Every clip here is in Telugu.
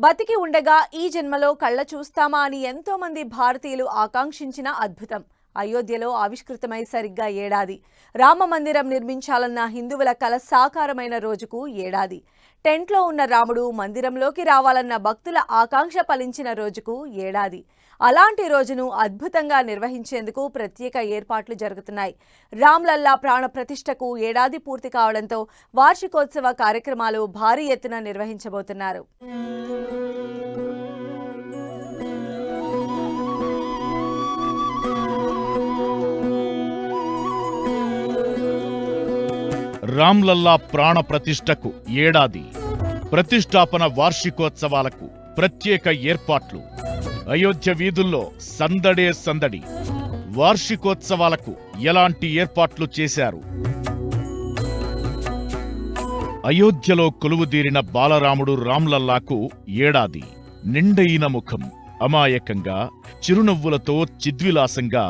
బతికి ఉండగా ఈ జన్మలో కళ్ళ చూస్తామా అని ఎంతో మంది భారతీయులు ఆకాంక్షించిన అద్భుతం అయోధ్యలో ఆవిష్కృతమై సరిగ్గా ఏడాది. రామ మందిరం నిర్మించాలన్న హిందువుల కల సాకారమైన రోజుకు ఏడాది. టెంట్లో ఉన్న రాముడు మందిరంలోకి రావాలన్న భక్తుల ఆకాంక్ష ఫలించిన రోజుకు ఏడాది. అలాంటి రోజును అద్భుతంగా నిర్వహించేందుకు ప్రత్యేక ఏర్పాట్లు జరుగుతున్నాయి. రామ్లల్లా ప్రాణ ప్రతిష్టకు ఏడాది పూర్తి కావడంతో వార్షికోత్సవ కార్యక్రమాలు భారీ ఎత్తున నిర్వహించబోతున్నారు. రామ్లల్లా ప్రాణ ప్రతిష్టకు ఏడాది. ప్రతిష్టాపన వార్షికోత్సవాలకు ప్రత్యేక ఏర్పాట్లు. అయోధ్య వీధుల్లో సందడే సందడి. వార్షికోత్సవాలకు ఎలాంటి ఏర్పాట్లు చేశారు? అయోధ్యలో కొలువుదీరిన బాలరాముడు రామ్లల్లాకు ఏడాది. నిండైన ముఖం, అమాయకంగా చిరునవ్వులతో చిద్విలాసంగా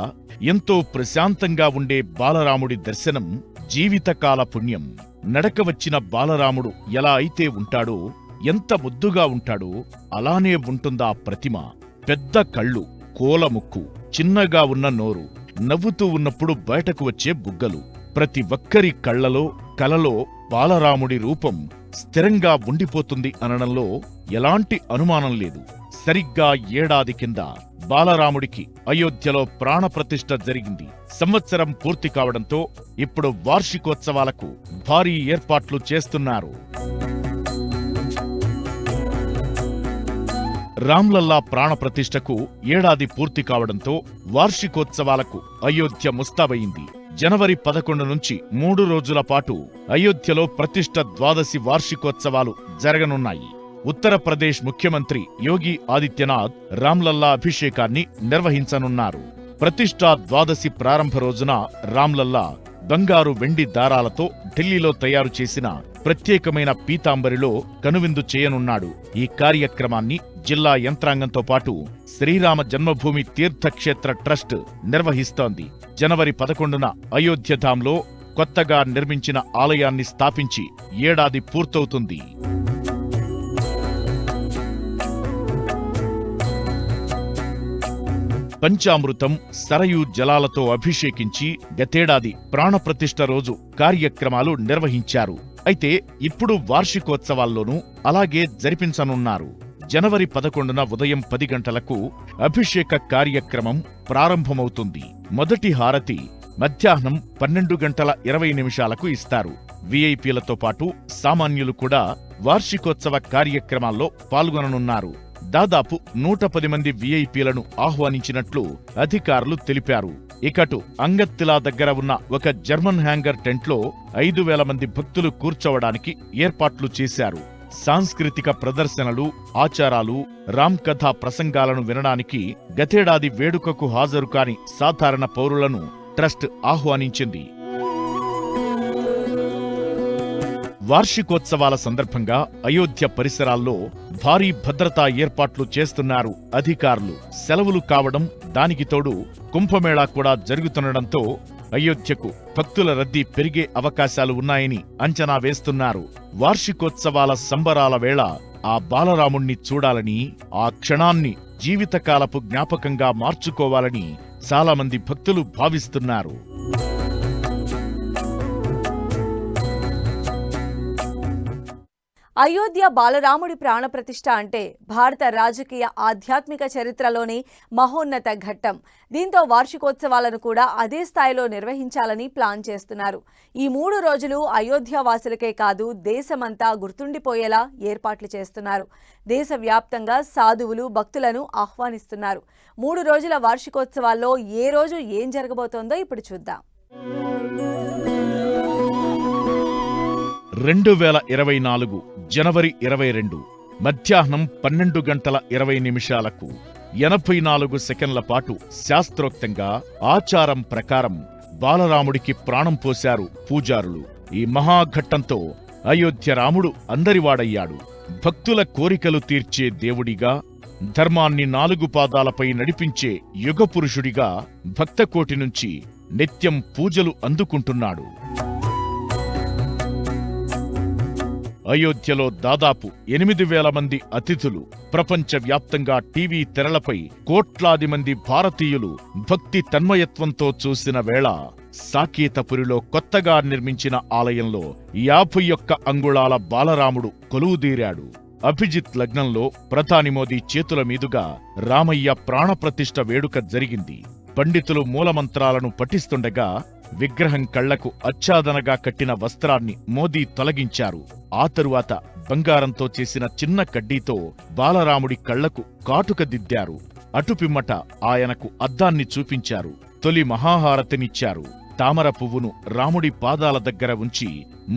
ఎంతో ప్రశాంతంగా ఉండే బాలరాముడి దర్శనం జీవితకాల పుణ్యం. నడక వచ్చిన బాలరాముడు ఎలా అయితే ఉంటాడో, ఎంత ముద్దుగా ఉంటాడో అలానే ఉంటుందా ప్రతిమ. పెద్ద కళ్ళు, కోలముక్కు, చిన్నగా ఉన్న నోరు, నవ్వుతూ ఉన్నప్పుడు బయటకు వచ్చే బుగ్గలు. ప్రతి ఒక్కరి కళ్లలో కలలో బాలరాముడి రూపం స్థిరంగా ఉండిపోతుంది అనడంలో ఎలాంటి అనుమానం లేదు. సరిగ్గా ఏడాది కింద బాలరాముడికి అయోధ్యలో ప్రాణప్రతిష్ఠ జరిగింది. సంవత్సరం పూర్తి కావడంతో ఇప్పుడు వార్షికోత్సవాలకు భారీ ఏర్పాట్లు చేస్తున్నారు. రామ్లల్లా ప్రాణప్రతిష్ఠకు ఏడాది పూర్తి కావడంతో వార్షికోత్సవాలకు అయోధ్య ముస్తాబయింది. జనవరి 11 నుంచి 3 రోజుల పాటు అయోధ్యలో ప్రతిష్ఠ ద్వాదశి వార్షికోత్సవాలు జరగనున్నాయి. ఉత్తరప్రదేశ్ ముఖ్యమంత్రి యోగి ఆదిత్యనాథ్ రామ్లల్లా అభిషేకాన్ని నిర్వహించనున్నారు. ప్రతిష్ఠా ద్వాదశి ప్రారంభ రోజున రామ్లల్లా బంగారు వెండి దారాలతో ఢిల్లీలో తయారు చేసిన ప్రత్యేకమైన పీతాంబరిలో కనువిందు చేయనున్నాడు. ఈ కార్యక్రమాన్ని జిల్లా యంత్రాంగంతో పాటు శ్రీరామ జన్మభూమి తీర్థక్షేత్ర ట్రస్ట్ నిర్వహిస్తోంది. జనవరి 11న అయోధ్యధాంలో కొత్తగా నిర్మించిన ఆలయాన్ని స్థాపించి ఏడాది పూర్తవుతుంది. పంచామృతం, సరయూ జలాలతో అభిషేకించి గతేడాది ప్రాణప్రతిష్ఠ రోజు కార్యక్రమాలు నిర్వహించారు. అయితే ఇప్పుడు వార్షికోత్సవాల్లోనూ అలాగే జరిపించనున్నారు. జనవరి 11న ఉదయం 10 గంటలకు అభిషేక కార్యక్రమం ప్రారంభమవుతుంది. మొదటి హారతి మధ్యాహ్నం 12:20 ఇస్తారు. విఐపీలతో పాటు సామాన్యులు కూడా వార్షికోత్సవ కార్యక్రమాల్లో పాల్గొననున్నారు. దాదాపు 110 మంది విఐపీలను ఆహ్వానించినట్లు అధికారులు తెలిపారు. ఇకటు అంగత్తిలా దగ్గర ఉన్న ఒక జర్మన్ హ్యాంగర్ టెంట్లో 5,000 మంది భక్తులు కూర్చోవడానికి ఏర్పాట్లు చేశారు. సాంస్కృతిక ప్రదర్శనలు, ఆచారాలు, రామ్ కథా ప్రసంగాలను వినడానికి గతేడాది వేడుకకు హాజరు కాని సాధారణ పౌరులను ట్రస్ట్ ఆహ్వానించింది. వార్షికోత్సవాల సందర్భంగా అయోధ్య పరిసరాల్లో భారీ భద్రతా ఏర్పాట్లు చేస్తున్నారు అధికారులు. సెలవులు కావడం, దానికి తోడు కుంభమేళా కూడా జరుగుతుండటంతో అయోధ్యకు భక్తుల రద్దీ పెరిగే అవకాశాలు ఉన్నాయని అంచనా వేస్తున్నారు. వార్షికోత్సవాల సంబరాల వేళ ఆ బాలరాముణ్ణి చూడాలని, ఆ క్షణాన్ని జీవితకాలపు జ్ఞాపకంగా మార్చుకోవాలని చాలామంది భక్తులు భావిస్తున్నారు. అయోధ్య బాలరాముడి ప్రాణప్రతిష్ఠ అంటే భారత రాజకీయ ఆధ్యాత్మిక చరిత్రలోని మహోన్నత ఘట్టం. దీంతో వార్షికోత్సవాలను కూడా అదే స్థాయిలో నిర్వహించాలని ప్లాన్ చేస్తున్నారు. ఈ 3 రోజులు అయోధ్య వాసులకే కాదు, దేశమంతా గుర్తుండిపోయేలా ఏర్పాట్లు చేస్తున్నారు. దేశవ్యాప్తంగా సాధువులు, భక్తులను ఆహ్వానిస్తున్నారు. 3 రోజుల వార్షికోత్సవాల్లో ఏ రోజు ఏం జరగబోతోందో ఇప్పుడు చూద్దాం. 2024 జనవరి 22 మధ్యాహ్నం 12:20 84 సెకన్ల పాటు శాస్త్రోక్తంగా ఆచారం ప్రకారం బాలరాముడికి ప్రాణం పోశారు పూజారులు. ఈ మహాఘట్టంతో అయోధ్య రాముడు అందరివాడయ్యాడు. భక్తుల కోరికలు తీర్చే దేవుడిగా, ధర్మాన్ని 4 పాదాలపై నడిపించే యుగపురుషుడిగా భక్తకోటి నుంచి నిత్యం పూజలు అందుకుంటున్నాడు. అయోధ్యలో దాదాపు 8,000 మంది అతిథులు, ప్రపంచవ్యాప్తంగా టీవీ తెరలపై కోట్లాది మంది భారతీయులు భక్తి తన్మయత్వంతో చూసిన వేళ సాకేతపురిలో కొత్తగా నిర్మించిన ఆలయంలో 51 అంగుళాల బాలరాముడు కొలువుదీరాడు. అభిజిత్ లగ్నంలో ప్రధాని మోదీ చేతుల మీదుగా రామయ్య ప్రాణప్రతిష్ఠ వేడుక జరిగింది. పండితులు మూలమంత్రాలను పఠిస్తుండగా విగ్రహం కళ్లకు ఆచ్ఛాదనగా కట్టిన వస్త్రాన్ని మోదీ తొలగించారు. ఆ తరువాత బంగారంతో చేసిన చిన్న కడ్డీతో బాలరాముడి కళ్లకు కాటుక దిద్దారు. అటుపిమ్మట ఆయనకు అద్దాన్ని చూపించారు. తొలి మహాహారతినిచ్చారు. తామర పువ్వును రాముడి పాదాల దగ్గర ఉంచి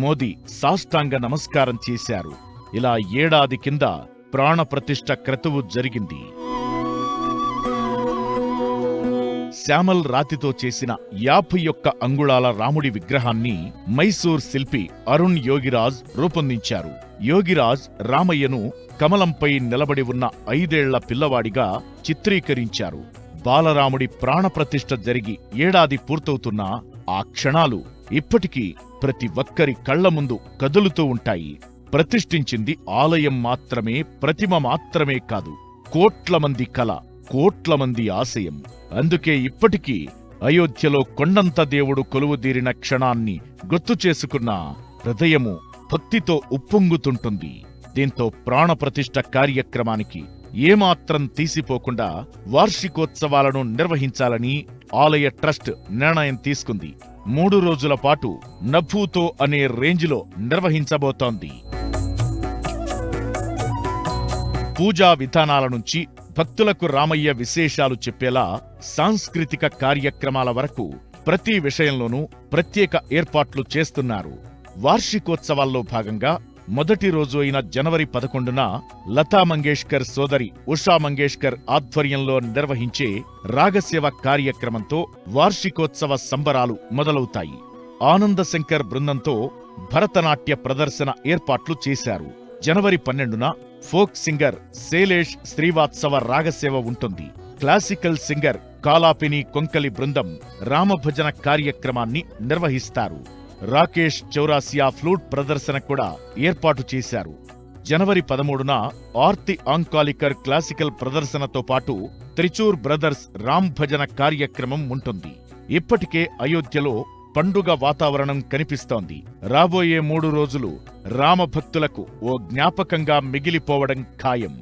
మోదీ సాష్టాంగ నమస్కారం చేశారు. ఇలా ఏడాది కింద ప్రాణప్రతిష్ఠ క్రతువు జరిగింది. శ్యామల్ రాతితో చేసిన 51 అంగుళాల రాముడి విగ్రహాన్ని మైసూర్ శిల్పి అరుణ్ యోగిరాజ్ రూపొందించారు. యోగిరాజ్ రామయ్యను కమలంపై నిలబడి ఉన్న 5 ఏళ్ల పిల్లవాడిగా చిత్రీకరించారు. బాలరాముడి ప్రాణప్రతిష్ఠ జరిగి ఏడాది పూర్తవుతున్నా ఆ క్షణాలు ఇప్పటికీ ప్రతి ఒక్కరి కళ్ల ముందు కదులుతూ ఉంటాయి. ప్రతిష్ఠించింది ఆలయం మాత్రమే, ప్రతిమ మాత్రమే కాదు, కోట్ల మంది కల, కోట్ల మంది ఆశయం. అందుకే ఇప్పటికీ అయోధ్యలో కొండంత దేవుడు కొలువుదీరిన క్షణాన్ని గుర్తు చేసుకున్న హృదయము భక్తితో ఉప్పొంగుతుంటుంది. దీంతో ప్రాణప్రతిష్ఠ కార్యక్రమానికి ఏమాత్రం తీసిపోకుండా వార్షికోత్సవాలను నిర్వహించాలని ఆలయ ట్రస్ట్ నిర్ణయం తీసుకుంది. 3 రోజుల పాటు నభూతో అనే రేంజ్లో నిర్వహించబోతోంది. పూజా విధానాల నుంచి భక్తులకు రామయ్య విశేషాలు చెప్పేలా సాంస్కృతిక కార్యక్రమాల వరకు ప్రతి విషయంలోనూ ప్రత్యేక ఏర్పాట్లు చేస్తున్నారు. వార్షికోత్సవాల్లో భాగంగా మొదటి రోజు అయిన జనవరి 11న లతా మంగేష్కర్ సోదరి ఉషా మంగేష్కర్ ఆధ్వర్యంలో నిర్వహించే రాగసేవ కార్యక్రమంతో వార్షికోత్సవ సంబరాలు మొదలవుతాయి. ఆనందశంకర్ బృందంతో భరతనాట్య ప్రదర్శన ఏర్పాట్లు చేశారు. జనవరి 12న ఫోక్ సింగర్ శైలేష్ శ్రీవాత్సవ రాగసేవ ఉంటుంది. క్లాసికల్ సింగర్ కాలాపిని కొంకలి బృందం రామభజన కార్యక్రమాన్ని నిర్వహిస్తారు. రాకేష్ చౌరాసియా ఫ్లూట్ ప్రదర్శన కూడా ఏర్పాటు చేశారు. జనవరి 13న ఆర్తి ఆంకాలికర్ క్లాసికల్ ప్రదర్శనతో పాటు త్రిచూర్ బ్రదర్స్ రామ్ భజన కార్యక్రమం ఉంటుంది. ఇప్పటికే అయోధ్యలో పండుగ వాతావరణం కనిపిస్తోంది. రాబోయే 3 రోజులు రామభక్తులకు ఓ జ్ఞాపకంగా మిగిలిపోవడం ఖాయం.